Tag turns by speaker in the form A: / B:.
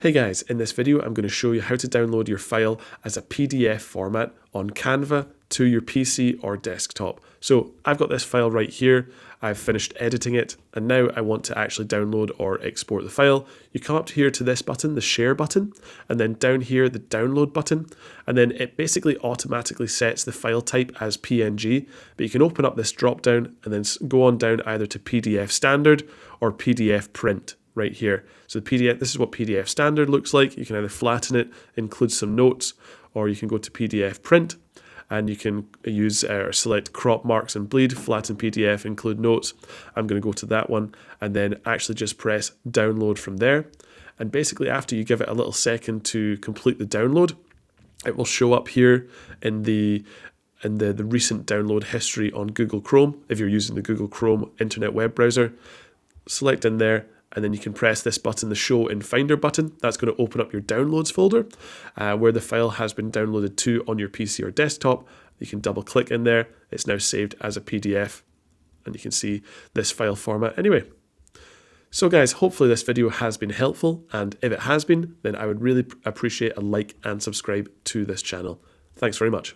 A: Hey guys, in this video I'm going to show you how to download your file as a PDF format on Canva to your PC or desktop. So I've got this file right here, I've finished editing it, and now I want to actually download or export the file. You come up here to this button, the share button, and then down here the download button, and then it basically automatically sets the file type as PNG, but you can open up this drop down and then go on down either to PDF standard or PDF print. Right here. So the PDF, this is what PDF standard looks like. You can either flatten it, include some notes, or you can go to PDF print and you can use or select crop marks and bleed, flatten PDF, include notes. I'm going to go to that one and then actually just press download from there. And basically after you give it a little second to complete the download, it will show up here in the recent download history on Google Chrome. If you're using the Google Chrome internet web browser, select in there, and then you can press this button, the Show in Finder button. That's going to open up your Downloads folder where the file has been downloaded to on your PC or desktop. You can double click in there. It's now saved as a PDF, and you can see this file format anyway. So guys, hopefully this video has been helpful, and if it has been, then I would really appreciate a like and subscribe to this channel. Thanks very much.